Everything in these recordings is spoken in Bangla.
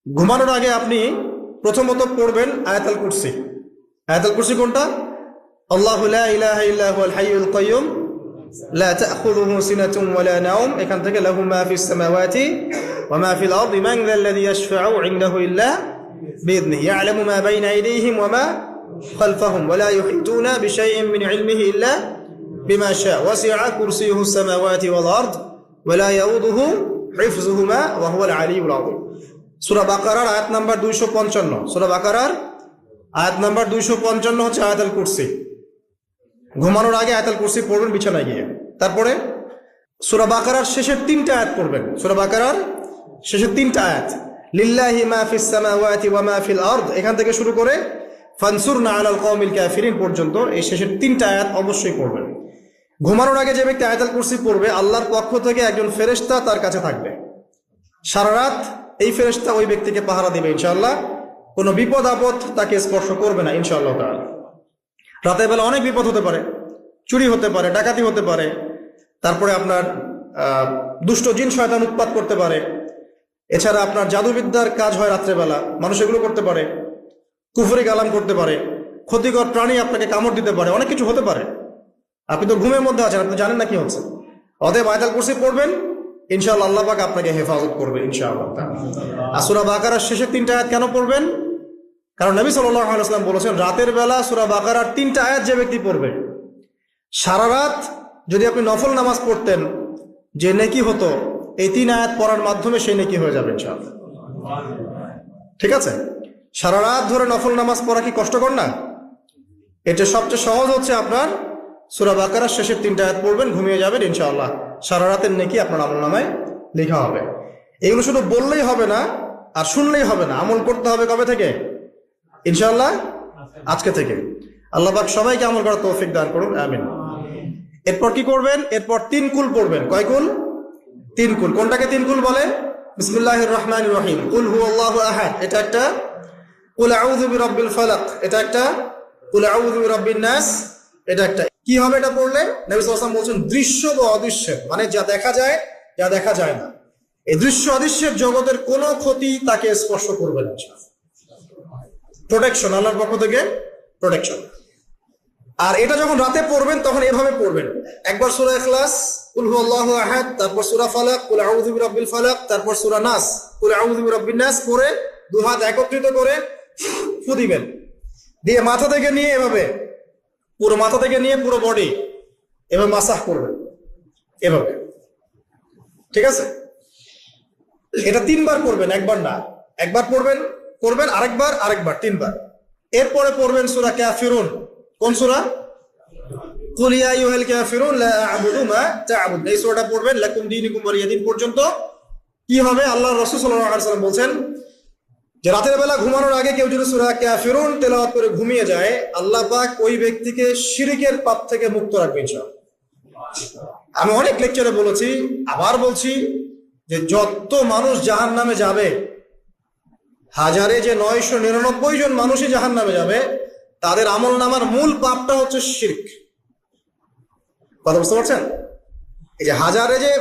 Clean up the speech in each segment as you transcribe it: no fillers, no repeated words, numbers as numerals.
ঘুমানোর আগে আপনি প্রথমত পড়বেন আয়াতুল কুরসি। আয়াতুল কুরসি কোনটা? আল্লাহু লা ইলাহা ইল্লা হুয়াল হাইয়ুল কাইয়্যুম লা তাখুযুহু সিনাতুন ওয়া লা নাওম, এখান থেকে লাহু মা ফিস সামাওয়াতি ওয়া মা ফিল আরদি মান যাল্লাযী ইয়াশফা'ু ইনদাহু ইল্লা বিইذনিহি ইয়া'লামু মা বাইনা আইদিহিম ওয়া মা খালফাহুম ওয়া লা ইউহিতুনা বিশাইইন মিন ইলমিহি ইল্লা বিমা শা'a ওয়াসি'a কুরসিয়ুহুস সামাওয়াতি ওয়াল আরদ ওয়া লা ইয়াউদুহু হিফযুহুমা ওয়া হুয়াল আলিয়্যুল আযীম। সূরা বাকারার আয়াত নাম্বার 255। সূরা বাকারার আয়াত নাম্বার 255 হচ্ছে আয়াতুল কুরসি। ঘুমানোর আগে আয়াতুল কুরসি পড়বেন বিছানায় গিয়ে। তারপরে সূরা বাকারার শেষের 3টা আয়াত পড়বেন। সূরা বাকারার শেষের 3টা আয়াত, লিল্লাহি মা ফিস সামাওয়াতি ওয়া মা ফিল আরদ, এখান থেকে শুরু করে ফানসুরনা আলাল কওমিল কাফিরিন পর্যন্ত এই শেষের 3টা আয়াত অবশ্যই পড়বেন। ঘুমানোর আগে যে ব্যক্তি আয়াতুল কুরসি পড়বে, আল্লাহর পক্ষ থেকে একজন ফেরেশতা তার কাছে থাকবে সারা রাত। এই ফেরেশতা ওই ব্যক্তিকে পাহারা দিবে ইনশাআল্লাহ। কোনো বিপদ আপদ তাকে স্পর্শ করবে না ইনশাআল্লাহ তাআলা। রাতের বেলা অনেক বিপদ হতে পারে, চুরি হতে পারে, ডাকাতি হতে পারে, তারপরে আপনার দুষ্ট জিন শয়তান উৎপাত করতে পারে। এছাড়া আপনার জাদুবিদ্যার কাজ হয় রাত্রেবেলা, মানুষ এগুলো করতে পারে, কুফরি কালাম করতে পারে, ক্ষতিকর প্রাণী আপনাকে কামড় দিতে পারে, অনেক কিছু হতে পারে। আপনি তো ঘুমের মধ্যে আছেন, আপনি জানেন না কি হচ্ছে। অতএব আয়াতুল কুরসি পড়বেন, ইনশাআল্লাহ আল্লাহ পাক আপনাকে হেফাজত করবে ইনশাআল্লাহ। আর সূরা বাকারার শেষের 3টা আয়াত কেন পড়বেন? কারণ নবী সাল্লাল্লাহু আলাইহি ওয়াসাল্লাম বলেছেন, রাতের বেলা সূরা বাকারার 3টা আয়াত যে ব্যক্তি পড়বে, সারা রাত যদি আপনি নফল নামাজ পড়তেন যে নেকি হতো, এই 3 আয়াত পড়ার মাধ্যমে সেই নেকি হয়ে যাবে ইনশাআল্লাহ। ঠিক আছে? সারা রাত ধরে নফল নামাজ পড়া কি কষ্টকর না? এটা সবচেয়ে সহজ হচ্ছে আপনার সূরা বাকারার শেষের 3টা আয়াত পড়বেন, ঘুমিয়ে যাবেন ইনশাআল্লাহ। সারা রাতের নেকি আপনার আমলনামায় লেখা হবে। এগুলো শুধু বললেই হবে না আর শুনলেই হবে না, আমল করতে হবে কবে থেকে? ইনশাআল্লাহ আজকে থেকে। আল্লাহ পাক সবাইকে আমল করার তৌফিক দান করুন, আমিন। এরপর কি করবেন? এরপর 3 কুল পড়বেন। কয় কুল? 3 কুল। কোনটাকে 3 কুল বলে? বিসমিল্লাহির রহমানির রহিম, কুল হুয়াল্লাহু আহাদ এটা একটা, কুল আউযু বিরাব্বিল ফালাক এটা একটা, কুল আউযু বিরাব্বিন নাস এটা একটা। কি হবে এটা পড়লে? নবী সাল্লাল্লাহু আলাইহি ওয়াসাল্লাম বলেছেন, দৃশ্য বা অদৃশ্য, মানে যা দেখা যায় যা দেখা যায় না, এই দৃশ্য অদৃশ্যের জগতের কোনো ক্ষতি তাকে স্পর্শ করবে না। প্রোটেকশন, আল্লাহর পক্ষ থেকে প্রোটেকশন। আর এটা যখন রাতে পড়বেন তখন এভাবে পড়বেন, একবার সূরা ইখলাস কুল হুয়াল্লাহু আহাদ, তারপর সূরা ফালাক কুল আউযু বিরাব্বিল ফালাক, তারপর সূরা নাস কুল আউযু বিরাব্বিন নাস করে 2 হাত একত্রিত করে ফু দিবেন, দিয়ে মাথা থেকে নিয়ে এভাবে পুরো মাথা থেকে নিয়ে পুরো বডি এভাবে মাসাজ করবেন এভাবে। ঠিক আছে? এটা 3 বার করবেন, একবার না। একবার পড়বেন, করবেন আরেকবার, 3 বার। এরপরে পড়বেন সূরা কাফিরুন। কোন সূরা? কুল ইয়া আইয়ুহাল কাফিরুন লা আ'বুদু মা তা'বুদুন, এই সূরাটা পড়বেন লাকুম দীনুকুম ওয়ালিয়া দীন পর্যন্ত। কি হবে? আল্লাহর রাসূল সাল্লাল্লাহু আলাইহি ওয়াসাল্লাম বলেন যে রাতের বেলা ঘুমানোর আগে কেউ যদি সূরা কাফিরুন তেলাওয়াত করে ঘুমিয়ে যায়, আল্লাহ পাক ওই ব্যক্তিকে শিরকের পাপ থেকে মুক্ত রাখবেন ইনশাআল্লাহ। আমি অনেক লেকচারে বলেছি, আবার বলছি, যে যত মানুষ জাহান্নামে যাবে, হাজারে যে 999 জন মানুষই জাহান্নামে যাবে, তাদের আমলনামার মূল পাপটা হচ্ছে শিরক। কথা বুঝতে পারছেন? এই যে হাজারে যে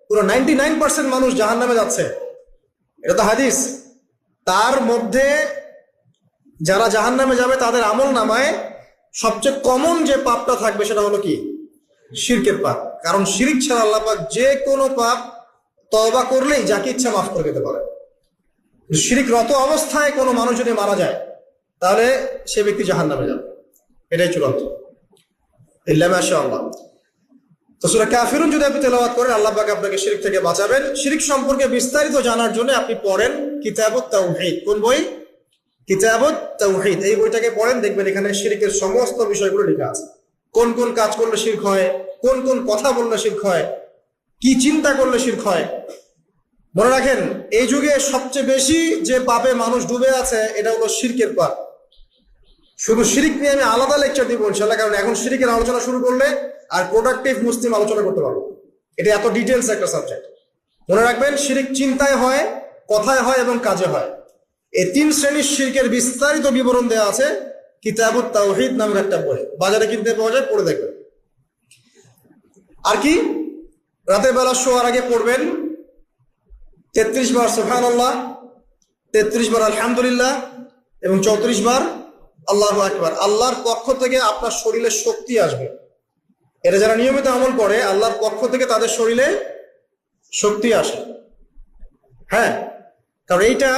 পুরো 99% মানুষ জাহান্নামে যাচ্ছে, এটা তো হাদিস। তার মধ্যে যারা জাহান্নামে যাবে তাদের আমলনামায় সবচেয়ে কমন যে পাপটা থাকবে সেটা হলো কি? শিরকের পাপ। কারণ শিরক ছাড়া আল্লাহ পাক যে কোনো পাপ তওবা করলেই যাকে ইচ্ছা মাফ করে দিতে পারে। শিরকরত অবস্থায় কোনো মানুষ যদি মারা যায় তাহলে সে ব্যক্তি জাহান্নামে যাবে, এটাই চূড়ান্ত। ইল্লা মাশাআল্লাহ। তো সূরা কাফিরুন যদি আপনি তেলাওয়াত করেন, আল্লাহ পাক আপনাকে শিরক থেকে বাঁচাবেন। শিরক সম্পর্কে বিস্তারিত জানার জন্য আপনি পড়েন কিতাবুত তাওহীদ। কোন বই? কিতাবুত তাওহীদ। এই বইটাকে পড়েন, দেখবেন এখানে শিরকের সমস্ত বিষয়গুলো লেখা আছে। কোন কোন কাজ করলে শিরক হয়, কোন কোন কথা বললে শিরক হয়, কি চিন্তা করলে শিরক হয়। মনে রাখেন, এই যুগে সবচেয়ে বেশি যে পাপে মানুষ ডুবে আছে এটা হলো শিরকের পাপ। শুধু শিরক নিয়ে আমি আলাদা লেকচার দিব ইনশাআল্লাহ, কারণ এখন শিরকের আলোচনা শুরু করলে আর প্রোডাক্টিভ মুসলিম আলোচনা করতে পারবো। এটা এত ডিটেলস একটা সাবজেক্ট। মনে রাখবেন, শিরক চিন্তায় হয়, কথায় হয় এবং কাজে হয়। এই 3 শ্রেণীর শিরকের বিস্তারিত বিবরণ দেওয়া আছে কিতাবুত তাওহীদ নামের একটা বই, বাজারে কিনতে পাওয়া যায়, পড়ে দেখবেন। আর কি? রাতের বেলা শোয়ার আগে পড়বেন 33 বার সুবহানাল্লাহ, 33 বার আলহামদুলিল্লাহ এবং 34 বার আল্লাহু আকবার। আল্লাহর পক্ষ থেকে আপনার শরীরে শক্তি আসবে। এটা যারা নিয়মিত আমল করে আল্লাহর পক্ষ থেকে তাদের শরীরে শক্তি আসে। হ্যাঁ, কারণ এইটা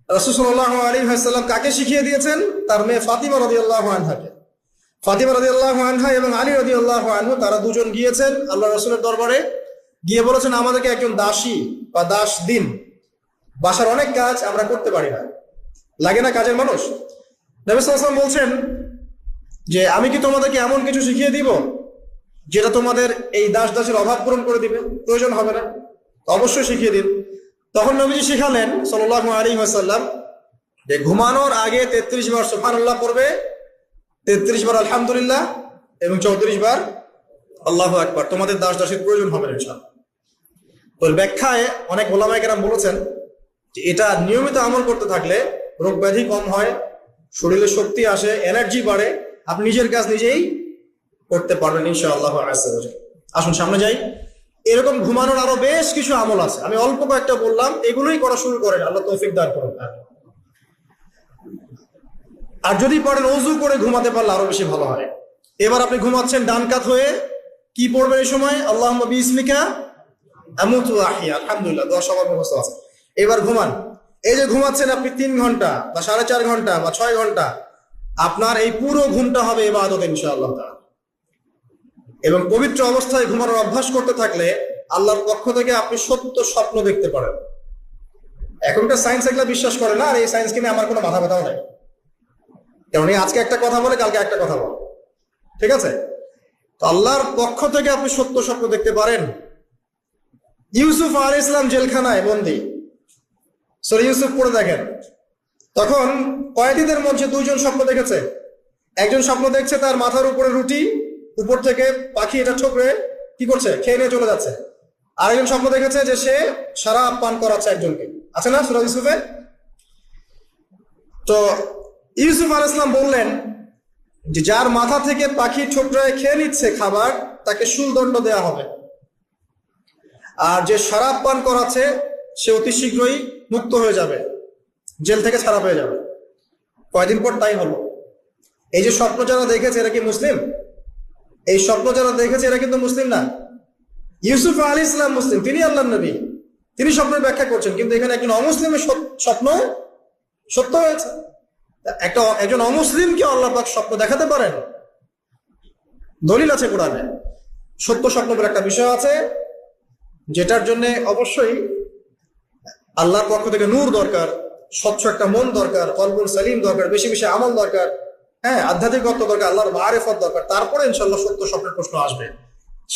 রাসূল সাল্লাল্লাহু আলাইহি ওয়াসাল্লাম কাকে শিখিয়ে দিয়েছেন? তার মেয়ে ফাতিমা রাদিয়াল্লাহু আনহাকে। ফাতিমা রাদিয়াল্লাহু আনহা এবং আলী রাদিয়াল্লাহু আনহু তারা দুজন গিয়েছেন আল্লাহ রাসূলের দরবারে, গিয়ে বলেছেন আমাদেরকে একজন দাসী বা দাস দিন, বাসার অনেক কাজ আমরা করতে পারি না, লাগে না কাজের মানুষ। নবী সাল্লাল্লাহু আলাইহি ওয়াসাল্লাম বলছেন যে আমি কি তোমাদেরকে এমন কিছু শিখিয়ে দিব যেটা তোমাদের এই দাস দাসের অভাব পূরণ করে দিবে, প্রয়োজন হবে না? অবশ্যই শিখিয়ে দিন। তখন নবীজি শিখালেন সাল্লাল্লাহু আলাইহি ওয়াসাল্লাম যে ঘুমানোর আগে 33 বার সুবহানাল্লাহ পড়বে, 33 বার আলহামদুলিল্লাহ এবং 34 বার আল্লাহু আকবার। তোমাদের দাস দাসের প্রয়োজন হবে না ইনশাআল্লাহ। ওর ব্যাখ্যায় অনেক ওলামায়ে কেরাম বলেছেন যে এটা নিয়মিত আমল করতে থাকলে রোগ ব্যাধি কম হয়, শরীরে শক্তি আসে, এনার্জি বাড়ে, আপনি নিজের কাজ নিজেই করতে পারবেন ইনশাআল্লাহ। আসুন সামনে যাই। এরকম ঘুমানোর আরো বেশ কিছু আমল আছে, আমি অল্প কয়েকটা বললাম, এগুলোই করা শুরু করেন, আল্লাহ তৌফিক দান করুন। আর যদি পারেন ওযু করে ঘুমাতে পারলে আরো বেশি ভালো হয়। এবার আপনি ঘুমাচ্ছেন ডান কাত হয়ে, কি পড়বেন এই সময়? আল্লাহুম্মা বিইসমিকা আমুতু ওয়া আহইয়া, আলহামদুলিল্লাহ, দোয়া সবার মুখস্থ আছে। এবার ঘুমান। এই যে ঘুমাচ্ছেন আপনি 3 ঘন্টা বা 4.5 ঘন্টা বা 6 ঘন্টা, আপনার এই পুরো ঘুমটা হবে ইবাদত ইনশাআল্লাহ তাআলা। এবং পবিত্র অবস্থায় ঘুমানোর অভ্যাস করতে থাকলে আল্লাহর পক্ষ থেকে আপনি সত্য স্বপ্ন দেখতে পারেন। এখনকার সায়েন্স এগুলা বিশ্বাস করে না, আর এই সায়েন্স কিনে আমার কোনো মাথা ব্যথাও নাই। কারণ আজকে একটা কথা বলে কালকে একটা কথা বলে, ঠিক আছে? তো আল্লাহর পক্ষ থেকে আপনি সত্য স্বপ্ন দেখতে পারেন। ইউসুফ আলাইহিস সালাম জেলখানায় বন্দী, সূরা ইউসুফ পড়ে দেখেন। তখন কয়েদিদের মধ্যে 2 জন স্বপ্ন দেখেছে। একজন স্বপ্ন দেখছে তার মাথার উপরে রুটি, উপর থেকে পাখি এটা ঠোকরে কি করছে, খেয়ে নিয়ে চলে যাচ্ছে। আরেকজন স্বপ্ন দেখেছে যে সে শরাব পান করাচ্ছে একজনকে, আছে না সূরা ইউসুফে? তো ইউসুফ আলাইহিস সালাম বললেন যে যার মাথা থেকে পাখি ঠোকরায় খেয়ে নিচ্ছে খাবার, তাকে শুলদণ্ড দেওয়া হবে। আর যে শরাব পান করাচ্ছে সে অতি শীঘ্রই মুক্ত হয়ে যাবে, জেল থেকে ছাড়া পেয়ে যাবে। কয়দিন পর তাই হলো। এই যে স্বপ্ন যারা দেখেছে এরা কি মুসলিম? এই স্বপ্ন যারা দেখেছে এরা কিন্তু মুসলিম না। ইউসুফ আলাইহিস সালাম মুসলিম, তিনি আল্লাহর নবী, তিনি স্বপ্নের ব্যাখ্যা করছেন, কিন্তু এখানে একজন অমুসলিমের স্বপ্ন সত্য হয়েছে। একজন অমুসলিমকে আল্লাহ পাক স্বপ্ন দেখাতে পারেন, দলিল আছে কোরআনে। সত্য স্বপ্ন বলে একটা বিষয় আছে, যেটার জন্য অবশ্যই আল্লাহর পক্ষ থেকে নূর দরকার, স্বচ্ছ একটা মন দরকার, কলবুল সালিম দরকার, বেশি বেশি আমল দরকার, হ্যাঁ, আধ্যাত্মিকত্ব দরকার, আল্লাহর মারিফত দরকার। তারপরে ইনশাআল্লাহ সত্য স্বপ্নের প্রশ্ন আসবে।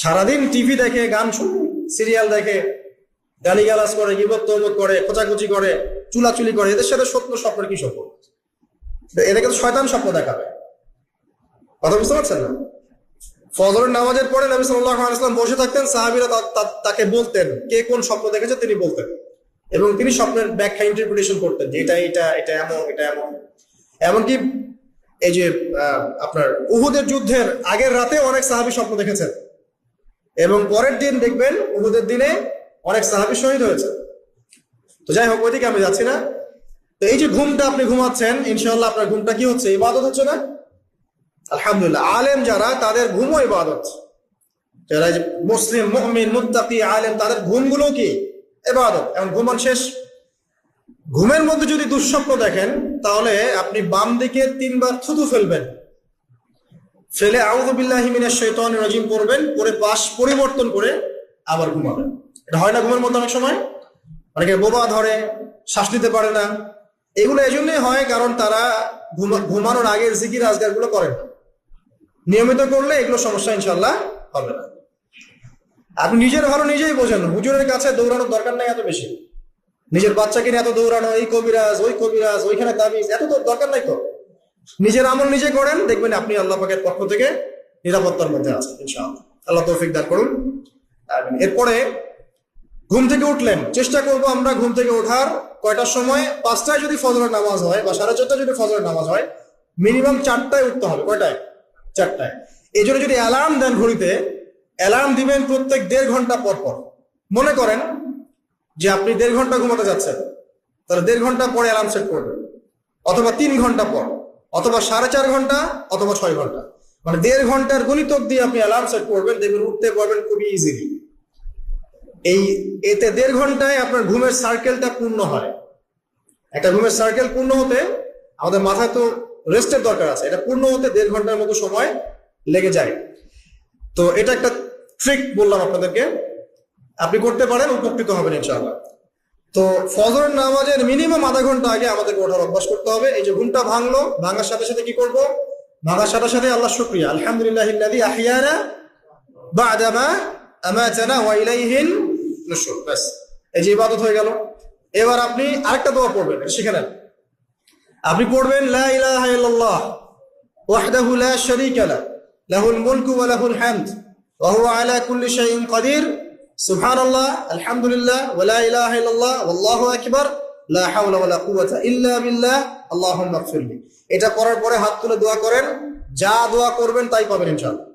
সারাদিন টিভি দেখে, গান শুনে, সিরিয়াল দেখে, গালিগালাজ করে, গীবত তহমত করে, খোঁচাখুচি করে, চুলাচুলি করে, এদের সাথে সত্য স্বপ্নের কি সম্পর্ক? এদেরকে তো শয়তান স্বপ্ন দেখাবে। কথা বুঝতে পারছেন না? ফজরের নামাজের পরে নবী সাল্লাল্লাহু আলাইহি ওয়াসাল্লাম বসে থাকতেন, সাহাবীরা তাকে বলতেন কে কোন স্বপ্ন দেখেছে, তিনি বলতেন, এবং তিনি স্বপ্নের ব্যাখ্যা ইন্টারপ্রিটেশন করতেন যে এটা এটা এটা এমন, এটা এমন। এমনকি এই যে আপনার উহুদের যুদ্ধের আগের রাতে অনেক সাহাবী স্বপ্ন দেখেছেন, এবং পরের দিন দেখবেন উহুদের দিনে অনেক সাহাবী শহীদ হয়েছে। তো যাই হোক, ওইদিকে আমি যাচ্ছি না। তো এই যে ঘুমটা আপনি ঘুমাচ্ছেন, ইনশাআল্লাহ আপনার ঘুমটা কি হচ্ছে? ইবাদত হচ্ছে না? আলহামদুলিল্লাহ। আলেম যারা, তাদের ঘুমও ইবাদত। যারা মুসলিম, মুমিন, মুত্তাকি, আলেম, তাদের ঘুমগুলো কি ইবাদত। এখন ঘুমান শেষ, ঘুমের মধ্যে যদি দুঃস্বপ্ন দেখেন তাহলে আপনি বাম দিকে 3 বার থুতু ফেলবেন, ফেলে আউযু বিল্লাহি মিনাশ শাইতানির রাজিম পড়বেন, পরে পাশ পরিবর্তন করে আবার ঘুমাবেন। এটা হয় না ঘুমের মধ্যে অনেক সময়? অনেকে বোবা ধরে, শ্বাস নিতে পারে না। এগুলো এজন্যই হয় কারণ তারা ঘুমানোর আগের জিকির আজগার গুলো করেন না। নিয়মিত করলে এগুলো সমস্যা ইনশাআল্লাহ হবে না। আপনি নিজের ভালো নিজেই বোঝেন, হুজুরের কাছে দৌড়ানোর দরকার নাই এত বেশি। নিজের বাচ্চাকে নিয়ে এত দৌড়ানো, এই কবিরাজ, ওই কবিরাজ, ওইখানে তাবিজ, এত তো দরকার নাই তো। নিজের আমল নিজে করেন, দেখবেন আপনি আল্লাহ পাকের পক্ষ থেকে নিরাপত্তার মধ্যে আছেন ইনশাআল্লাহ। আল্লাহ তৌফিক দান করুন। এরপরে ঘুম থেকে উঠলেন, চেষ্টা করবো আমরা ঘুম থেকে ওঠার কয়টার সময়? 5টায় যদি ফজরের নামাজ হয় বা 4:30 যদি ফজরের নামাজ হয়, মিনিমাম 4টায় উঠতে হবে। কয়টায়? 4টায়। এই জন্য যদি অ্যালার্ম দেন ঘড়িতে, অ্যালার্ম দিবেন প্রত্যেক 1.5 ঘন্টা পর পর। মনে করেন যে আপনি 1.5 ঘন্টা ঘুমাতে যাচ্ছেন, তাহলে 1.5 ঘন্টা পরে অ্যালার্ম সেট করবেন, অথবা 3 ঘন্টা পর, অথবা 4.5 ঘন্টা, অথবা 6 ঘন্টা, মানে 1.5 ঘন্টার গণিতক দিয়ে আপনি অ্যালার্ম সেট করবেন, দেখবেন উঠতে পারবেন খুবই ইজিলি। এতে 1.5 ঘন্টায় আপনার ঘুমের সার্কেলটা পূর্ণ হয়। একটা ঘুমের সার্কেল পূর্ণ হতে আমাদের মাথায় তো রেস্টের দরকার আছে, এটা পূর্ণ হতে 1.5 ঘন্টার মতো সময় লেগে যায়। তো এটা একটা ট্রিক বললাম আপনাদেরকে, আপনি করতে পারেন, উপকৃত হবেন ইনশাআল্লাহ। তো ফজরের নামাজের মিনিমাম আধা ঘন্টা আগে আমাদেরকে ওঠার অভ্যাস করতে হবে। এই যে ঘুমটা ভাঙলো, ভাঙার সাথে সাথে কি করব? ভাঙার সাথে সাথে আল্লাহ শুকরিয়া, আলহামদুলিল্লাহিল্লাযী আহইয়ানা বা'দা মা আমাতানা ওয়া ইলাইহিন নুশুর। বাস, এই যে ইবাদত হয়ে গেল। এবার আপনি আরেকটা দোয়া পড়বেন, শিখে নেন। আপনি পড়বেন লা ইলাহা ইল্লাল্লাহ ওয়াহদাহু লা শারীকা লাহু লাহুল মুলকু ওয়া লাহুল হামদ ওয়া হুয়া আলা কুল্লি শাইইন কাদির সুবহানাল্লাহ আলহামদুলিল্লাহ ওয়া লা ইলাহা ইল্লাল্লাহ ওয়াল্লাহু আকবার লা হাওলা ওয়া লা কুওয়াতা ইল্লা বিল্লাহ আল্লাহুম্মা ইগফিরলি। এটা করার পরে হাত তুলে দোয়া করেন, যা দোয়া করবেন তাই পাবেন ইনশাআল্লাহ।